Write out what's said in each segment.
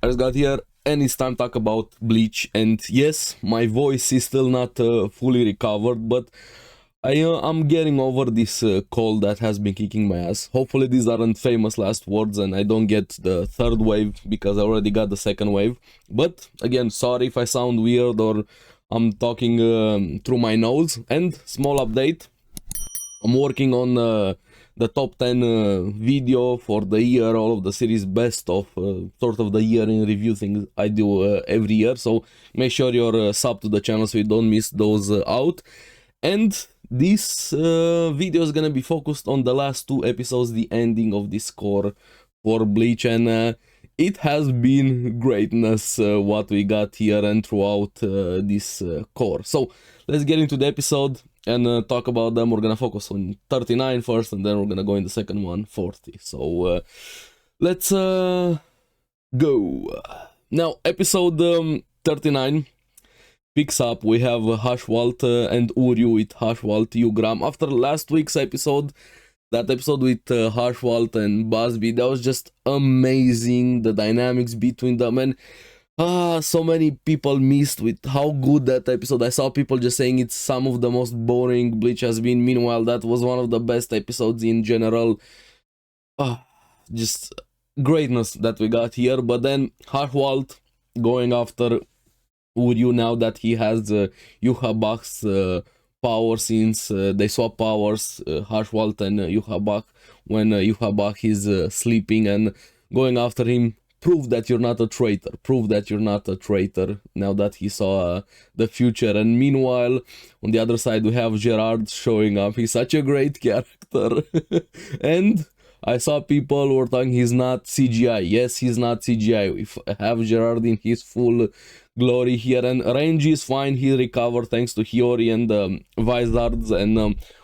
I just got here and it's time to talk about Bleach. And yes, my voice is still not fully recovered, but I'm getting over this cold that has been kicking my ass. Hopefully these aren't famous last words and I don't get the third wave because I already got the second wave. But again, sorry if I sound weird or I'm talking through my nose. And small update, I'm working on the top 10 video for the year, all of the series best of sort of the year in review things I do every year. So make sure you're sub to the channel so you don't miss those out. And this video is gonna be focused on the last two episodes, the ending of this core for Bleach, and it has been greatness what we got here and throughout this core. So let's get into the episode and talk about them. We're gonna focus on 39 first, and then we're gonna go in the second one, 40. So let's go. Now, episode 39 picks up. We have Hashwalt and Uryu with Hashwalt Ugram. After last week's episode, that episode with Hashwalt and Busby, that was just amazing, the dynamics between them, and so many people missed with how good that episode. I saw people just saying it's some of the most boring Bleach has been. Meanwhile, that was one of the best episodes in general. Just greatness that we got here. But then Hashwalt going after Uryu now that he has Yuhabak's power, since they swap powers, Hashwalt and Yuhabak, when Yuhabak is sleeping, and going after him. Prove that you're not a traitor. Prove that you're not a traitor now that he saw the future. And meanwhile, on the other side, we have Gerard showing up. He's such a great character. And I saw people who were talking he's not CGI. Yes, he's not CGI. If I have Gerard in his full glory here, and Renji is fine. He recovered thanks to Hiyori and Vizards, and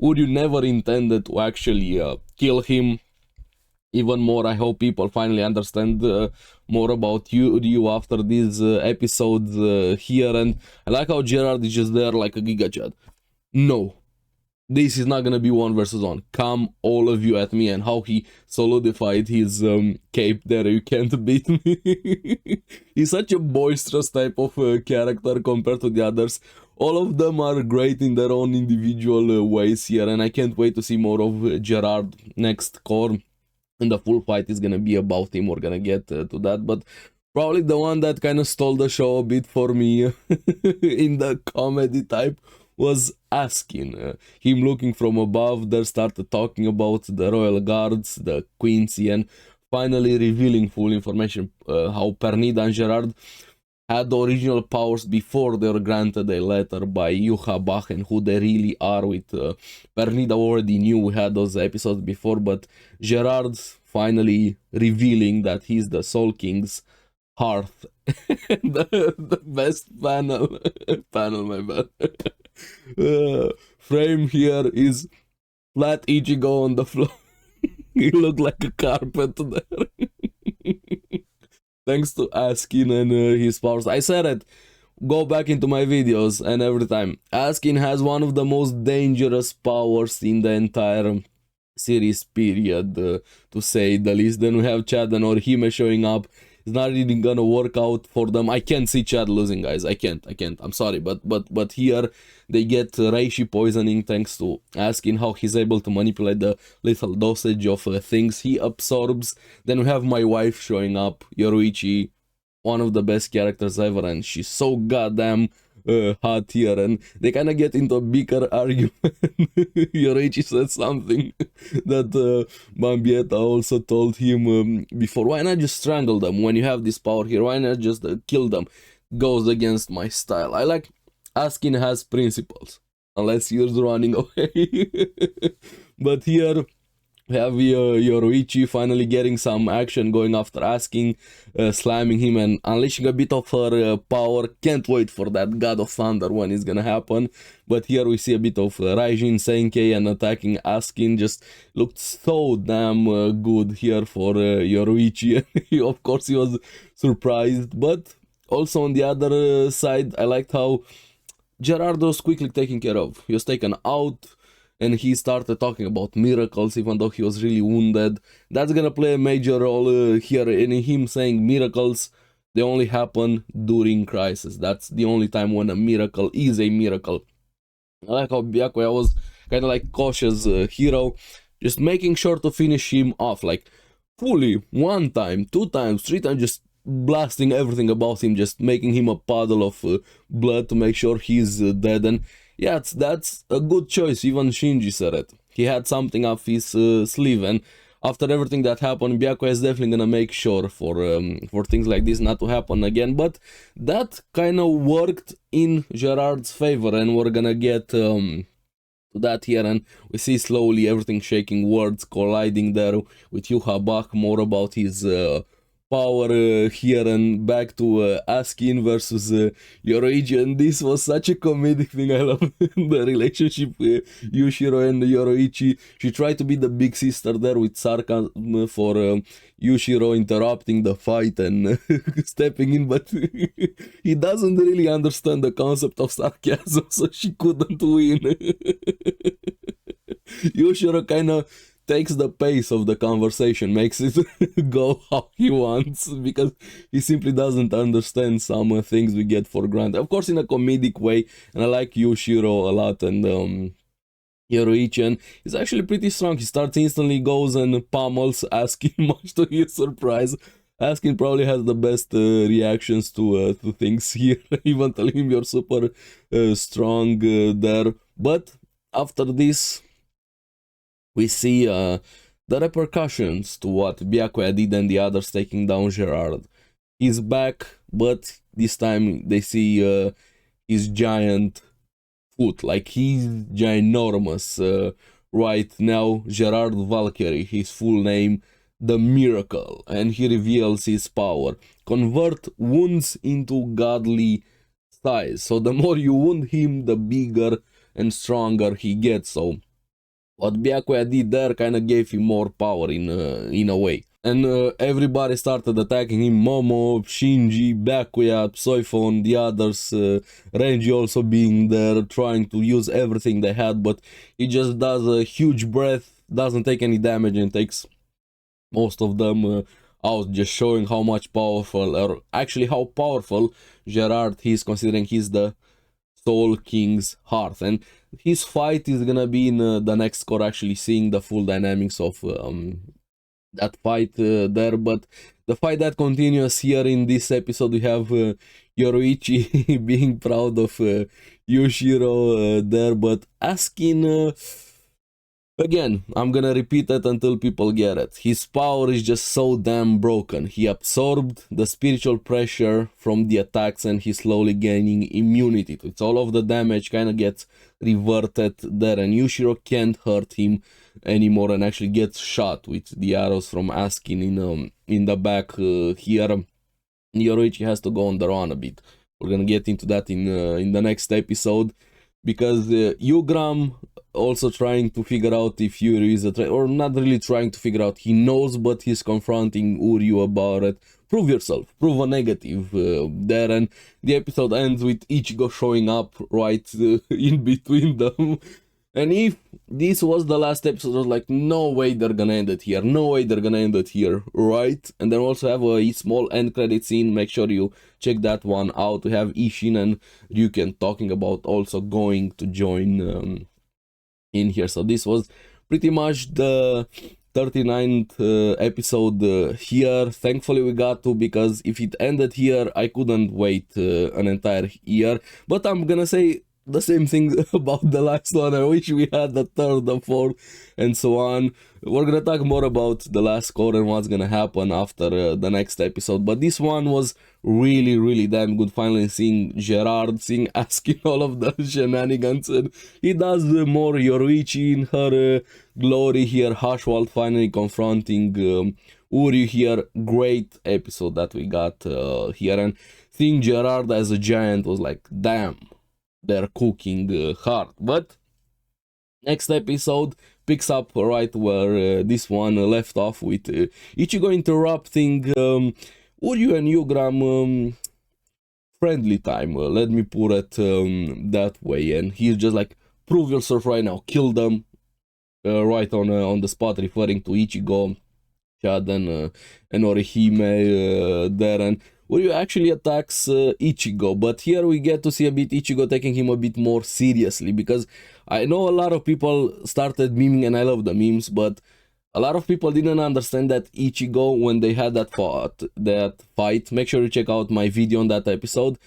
Uryu never intended to actually kill him. Even more, I hope people finally understand more about Uryu after these episodes here. And I like how Gerard is just there like a Giga Chad. No, this is not gonna be 1 versus 1. Come all of you at me, and how he solidified his cape there. You can't beat me. He's such a boisterous type of character compared to the others. All of them are great in their own individual ways here, and I can't wait to see more of Gerard next core. And the full fight is gonna be about him. We're gonna get to that, but probably the one that kind of stole the show a bit for me in the comedy type was Askin. Him looking from above there, started talking about the royal guards, the Quincy, and finally revealing full information how Pernida and Gerard had the original powers before they were granted a letter by Yuhabak, and who they really are. With Pernida already knew, we had those episodes before, but Gerard finally revealing that he's the Soul King's hearth. the best panel, my bad. Frame here is flat Ichigo on the floor. He looked like a carpet there. Thanks to Askin and his powers. I said it, go back into my videos, and every time. Askin has one of the most dangerous powers in the entire series period, to say the least. Then we have Chad and Orihime showing up. It's not really gonna work out for them. I can't see Chad losing, guys. I can't. I'm sorry, but here they get Reishi poisoning thanks to Askin, how he's able to manipulate the lethal dosage of things he absorbs. Then we have my wife showing up, Yoruichi, one of the best characters ever, and she's so goddamn hot here, and they kind of get into a bigger argument. Yoruichi said something that Mambieta also told him before. Why not just strangle them when you have this power here? Why not just kill them? Goes against my style. I like Askin has principles, unless he's running away. But here we have Yoruichi finally getting some action, going after Askin, slamming him and unleashing a bit of her power. Can't wait for that God of Thunder when it's gonna happen. But here we see a bit of Raijin Senkei and attacking Askin. Just looked so damn good here for Yoruichi. Of course he was surprised, but also on the other side, I liked how Gerard was quickly taken care of. He was taken out, and he started talking about miracles, even though he was really wounded. That's gonna play a major role here in him saying miracles. they only happen during crisis. That's the only time when a miracle is a miracle. I like how Byakuya was kind of like cautious hero, just making sure to finish him off, like fully, one time, two times, three times, just blasting everything about him, just making him a puddle of blood to make sure he's dead. And yeah, that's a good choice. Even Shinji said it. He had something up his sleeve, and after everything that happened, Byakuya is definitely gonna make sure for things like this not to happen again. But that kind of worked in Gerard's favor, and we're gonna get to that here, and we see slowly everything shaking, words colliding there with Yuha Bach, more about his power here, and back to Askin versus Yoroichi, and this was such a comedic thing. I love the relationship with Yushiro and Yoroichi. She tried to be the big sister there with sarcasm for Yushiro interrupting the fight and stepping in, but he doesn't really understand the concept of sarcasm, so she couldn't win. Yushiro kind of takes the pace of the conversation, makes it go how he wants, because he simply doesn't understand some things we get for granted. Of course, in a comedic way, and I like Yushiro a lot, and Yoroichi, and he's actually pretty strong. He starts instantly, goes and pummels Askin, much to his surprise. Askin probably has the best reactions to things here, even telling him you're super strong there. But after this, we see the repercussions to what Byakuya did and the others taking down Gerard. He's back, but this time they see his giant foot, like he's ginormous. Right now, Gerard Valkyrie, his full name, the Miracle, and he reveals his power. Convert wounds into godly size. So the more you wound him, the bigger and stronger he gets. So what Byakuya did there kind of gave him more power in a way. And everybody started attacking him. Momo, Shinji, Byakuya, Soifon, the others, Renji also being there, trying to use everything they had, but he just does a huge breath, doesn't take any damage, and takes most of them out, just showing how much powerful, or actually how powerful Gerard is, considering he's the Soul King's heart. And his fight is gonna be in the next core, actually seeing the full dynamics of that fight there. But the fight that continues here in this episode, we have Yoroichi being proud of Yushiro there, but asking again, I'm gonna repeat it until people get it. His power is just so damn broken. He absorbed the spiritual pressure from the attacks, and he's slowly gaining immunity to it. All of the damage kind of gets reverted there, and Yushiro can't hurt him anymore, and actually gets shot with the arrows from Askin in the back here. Yoroichi has to go on the run a bit. We're gonna get into that in the next episode, because Yugram also trying to figure out if Uryu is a traitor, or not really trying to figure out, he knows, but he's confronting Uryu about it. Prove yourself, prove a negative there, and the episode ends with Ichigo showing up right in between them. And if this was the last episode, I was like, no way they're gonna end it here, no way they're gonna end it here, right? And then also have a small end credit scene, make sure you check that one out. We have Ishin and Ryuken talking about also going to join in here. So this was pretty much the 39th episode here. Thankfully we got to, because if it ended here, I couldn't wait an entire year. But I'm gonna say the same thing about the last one. I wish we had the third, the fourth, and so on. We're gonna talk more about the last core and what's gonna happen after the next episode, but this one was really damn good. Finally seeing Gerard, seeing Asking all of the shenanigans, and he does more Yoroichi in her glory here. Hashwald finally confronting Uryu here. Great episode that we got here, and seeing Gerard as a giant was like, damn, they're cooking hard. But next episode picks up right where this one left off, with Ichigo interrupting Uryu and Yugram friendly time, let me put it that way, and he's just like, prove yourself right now, kill them right on the spot, referring to Ichigo, Chad and Orihime there. And Uryu actually attacks Ichigo, but here we get to see a bit Ichigo taking him a bit more seriously, because I know a lot of people started memeing, and I love the memes, but a lot of people didn't understand that Ichigo, when they had that fight, make sure you check out my video on that episode,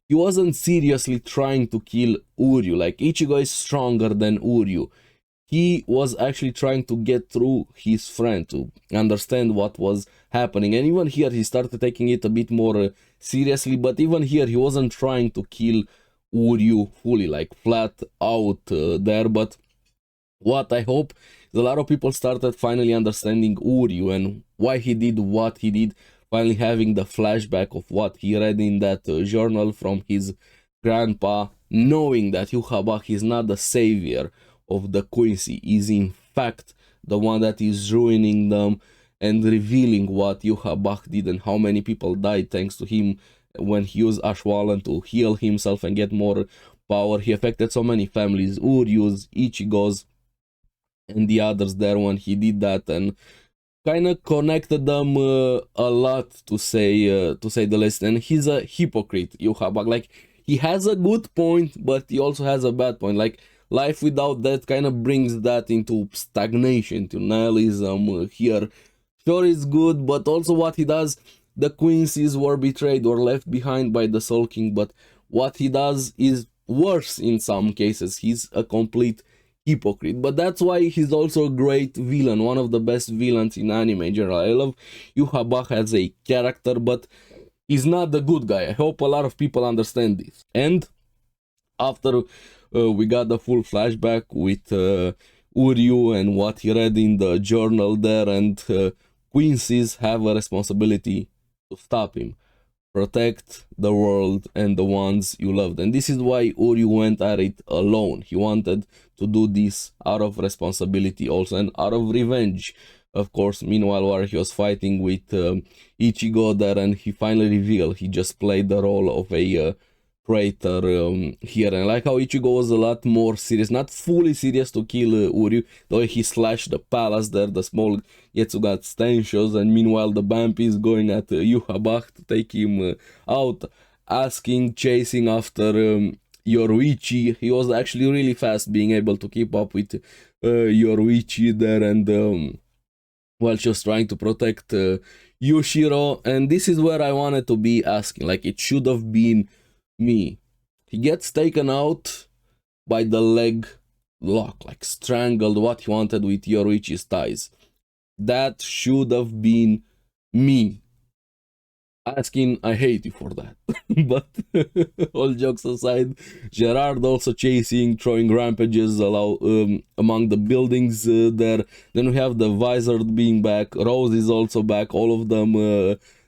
he wasn't seriously trying to kill Uryu. Like, Ichigo is stronger than Uryu. He was actually trying to get through his friend, to understand what was happening. And even here, he started taking it a bit more seriously, but even here, he wasn't trying to kill Uryu fully, like flat out there. But what I hope is a lot of people started finally understanding Uryu and why he did what he did, finally having the flashback of what he read in that journal from his grandpa, knowing that Yhwach is not the savior of the Quincy, is in fact the one that is ruining them, and revealing what Yhwach did and how many people died thanks to him when he used Ashwalan to heal himself and get more power. He affected so many families, Uryu's, Ichigo's, and the others there when he did that, and kind of connected them a lot, to say the least. And he's a hypocrite, Yhwach. Like, he has a good point, but he also has a bad point. Like, life without that kind of brings that into stagnation, to nihilism. Here, sure, is good, but also what he does, the Quincy's were betrayed or left behind by the Soul King, but what he does is worse in some cases. He's a complete hypocrite, but that's why he's also a great villain, one of the best villains in anime in general. I love Yhwach as a character, but he's not the good guy. I hope a lot of people understand this. And after we got the full flashback with Uryu and what he read in the journal there, and Quincy's have a responsibility to stop him, protect the world and the ones you loved. And this is why Uryu went at it alone. He wanted to do this out of responsibility also, and out of revenge, of course. Meanwhile, while he was fighting with Ichigo there, and he finally revealed he just played the role of a traitor here. And I like how Ichigo was a lot more serious, not fully serious to kill Uryu, though he slashed the palace there, the small Getsu got stanchions, and meanwhile the Bampi is going at Yhwach to take him out, asking, chasing after Yoruichi. He was actually really fast, being able to keep up with Yoruichi there, and while she was trying to protect Yushiro. And this is where I wanted to be asking, like, it should have been me. He gets taken out by the leg lock, like strangled, what he wanted with Yoruichi's ties. That should have been me asking, I hate you for that. But all jokes aside, Gerard also chasing, throwing rampages among the buildings there. Then we have the Wizard being back, Rose is also back, all of them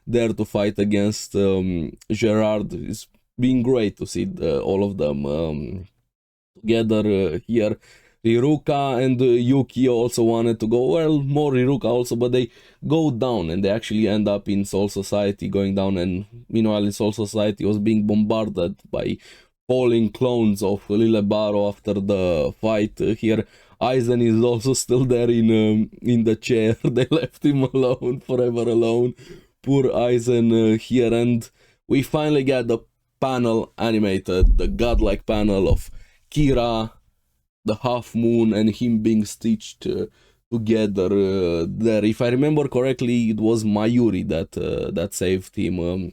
there to fight against Gerard. It's been great to see all of them together here. Riruka and Yuki also wanted to go, well, more Riruka also, but they go down and they actually end up in Soul Society, going down. And meanwhile in Soul Society was being bombarded by falling clones of Lilebaro after the fight here. Aizen is also still there in the chair. They left him alone, forever alone. Poor Aizen here. And we finally get the panel animated, the godlike panel of Kira, the half moon, and him being stitched together there. If I remember correctly, it was Mayuri that saved him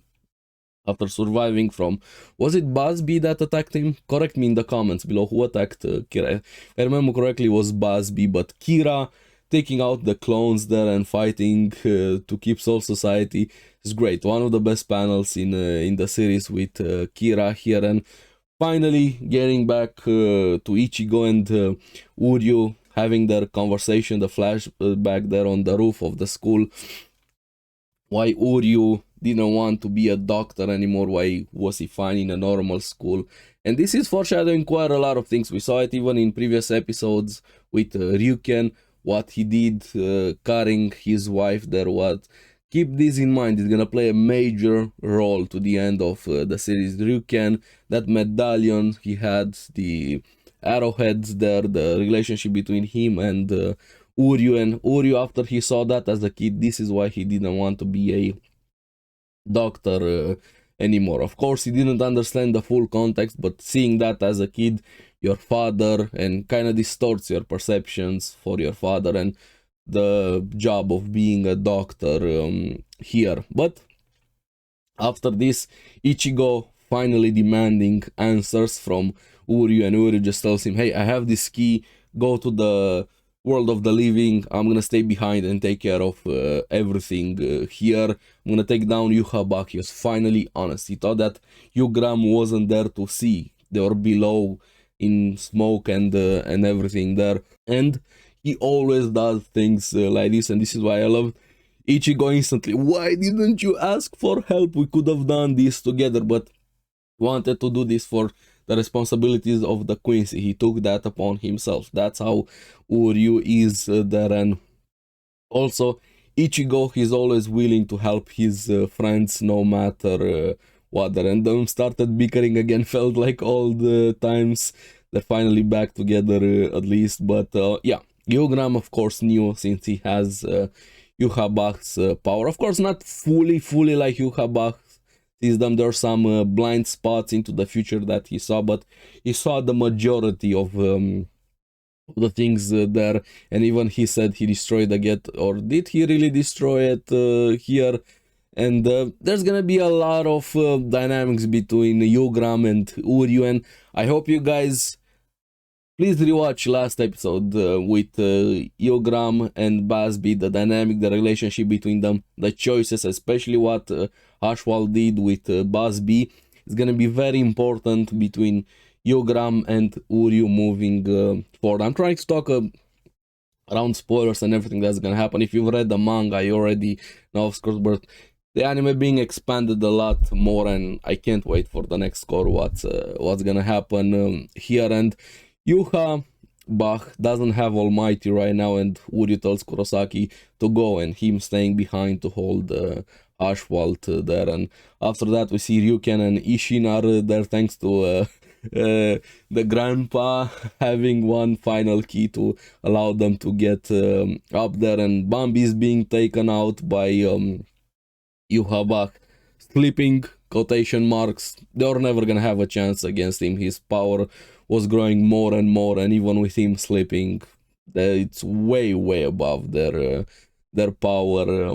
after surviving from, was it Busby that attacked him? Correct me in the comments below who attacked Kira. If I remember correctly, it was Busby, but Kira taking out the clones there and fighting to keep Soul Society is great. One of the best panels in the series with Kira here. And finally getting back to Ichigo and Uryu having their conversation, the flashback there on the roof of the school. Why Uryu didn't want to be a doctor anymore, why was he fine in a normal school. And this is foreshadowing quite a lot of things. We saw it even in previous episodes with Ryuken, what he did carrying his wife there. What, keep this in mind, it's gonna play a major role to the end of the series. Ryuken, that medallion he had, the arrowheads there, the relationship between him and Uryu. And Uryu, after he saw that as a kid, this is why he didn't want to be a doctor anymore. Of course, he didn't understand the full context, but seeing that as a kid, your father, and kind of distorts your perceptions for your father and the job of being a doctor here. But after this, Ichigo finally demanding answers from Uryu, and Uryu just tells him, hey, I have this key, go to the world of the living, I'm gonna stay behind and take care of everything here. I'm gonna take down Yuhabak. He was finally honest. He thought that Yugram wasn't there to see. They were below in smoke and everything there. And he always does things like this, and this is why I love Ichigo instantly. Why didn't you ask for help? We could have done this together, but wanted to do this for the responsibilities of the Quincy. He took that upon himself. That's how Uryu is there. And also, Ichigo, he's always willing to help his friends no matter what. And them started bickering again, felt like old times. They're finally back together at least. But yeah, Yugram, of course, knew since he has Yuhabak's power. Of course, not fully like Yuhabak sees them. There are some blind spots into the future that he saw, but he saw the majority of the things there. And even he said he destroyed the gate, or did he really destroy it here? And there's gonna be a lot of dynamics between Yugram and Uryu, and I hope you guys please rewatch last episode with Yugram and Basby, the dynamic, the relationship between them, the choices, especially what Ashwal did with Basby. It's gonna be very important between Yugram and Uryu moving forward. I'm trying to talk around spoilers and everything that's gonna happen. If you've read the manga, you already know, of course, but the anime being expanded a lot more, and I can't wait for the next Cour, what's gonna happen here. And Yuha Bach doesn't have Almighty right now, and Uryu tells Kurosaki to go, and him staying behind to hold Ashwalt there. And after that, we see Ryuken and Ishin are there thanks to the grandpa having one final key to allow them to get up there, and Bambi is being taken out by Yuhabak, sleeping, quotation marks. They were never gonna have a chance against him. His power was growing more and more, and even with him sleeping, it's way above their power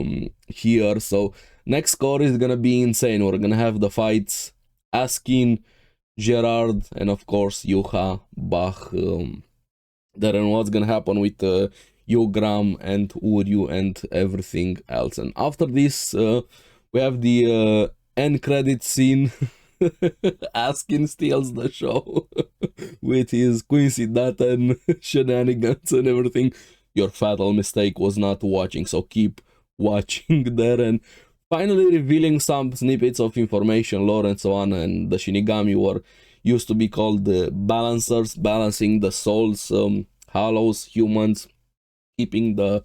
here. So next Cour is gonna be insane. We're gonna have the fights, Askin, Gerard, and of course Yuha Bach there, and what's gonna happen with Yugram and Uryu and everything else. And after this, we have the end credit scene. Askin steals the show with his Quincy Data shenanigans and everything. Your fatal mistake was not watching, so keep watching there. And finally revealing some snippets of information, lore and so on. And the Shinigami were used to be called the balancers, balancing the souls, hollows, humans, keeping the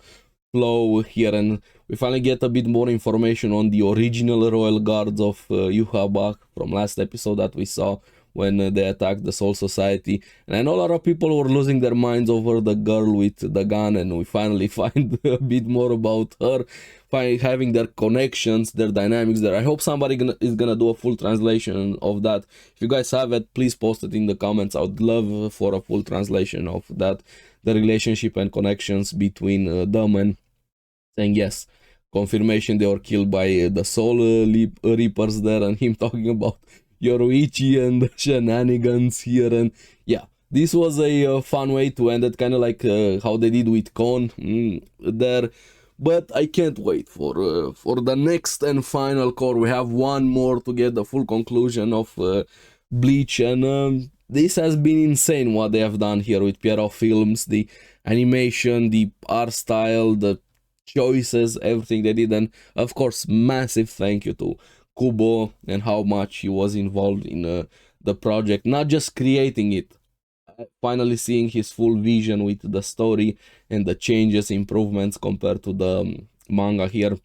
flow here. And we finally get a bit more information on the original royal guards of Yuhabak from last episode that we saw when they attacked the Soul Society. And I know a lot of people were losing their minds over the girl with the gun, and we finally find a bit more about her, having their connections, their dynamics there. I hope somebody is gonna do a full translation of that. If you guys have it, please post it in the comments. I would love for a full translation of that, the relationship and connections between them, and saying yes, confirmation they were killed by the Soul Reapers there, and him talking about Yoruichi and shenanigans here. And yeah, this was a fun way to end it, kind of like how they did with Kon there. But I can't wait for the next and final Cour. We have one more to get the full conclusion of Bleach, and this has been insane what they have done here with Pierrot Films, the animation, the art style, the choices, everything they did. And of course, massive thank you to Kubo and how much he was involved in the project, not just creating it, finally seeing his full vision with the story and the changes, improvements compared to the manga here.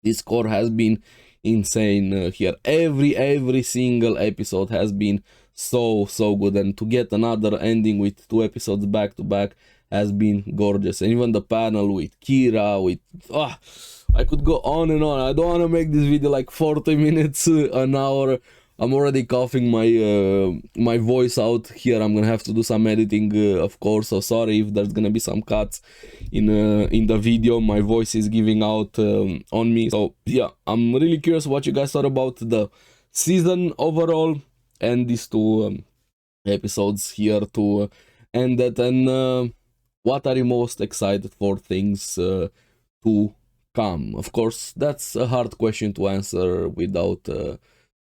This Cour has been insane here. Every single episode has been so good, and to get another ending with 2 episodes back to back has been gorgeous. And even the panel with Kira, with I could go on and on. I don't want to make this video like 40 minutes, an hour. I'm already coughing my voice out here. I'm gonna have to do some editing, of course. So sorry if there's gonna be some cuts in the video. My voice is giving out on me. So yeah, I'm really curious what you guys thought about the season overall and these two episodes here to end it. And what are you most excited for things to come? Of course, that's a hard question to answer without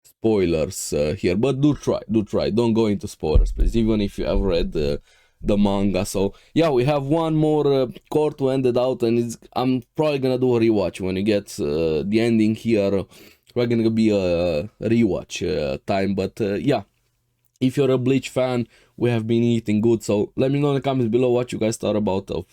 spoilers here, but do try, don't go into spoilers please, even if you have read the manga. So yeah, we have one more core to end it out, and I'm probably gonna do a rewatch when you get the ending here. We're gonna be a rewatch time, but yeah, if you're a Bleach fan, we have been eating good. So let me know in the comments below what you guys thought about of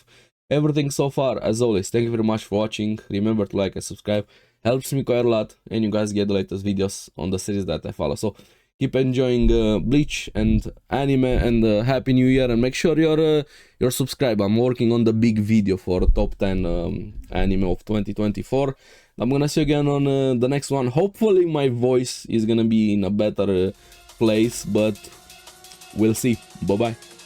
everything so far. As always, thank you very much for watching. Remember to like and subscribe, helps me quite a lot, and you guys get the latest videos on the series that I follow. So keep enjoying Bleach and anime, and happy new year, and make sure you're subscribed. I'm working on the big video for top 10 anime of 2024. I'm gonna see you again on the next one. Hopefully my voice is gonna be in a better place, but we'll see. Bye bye.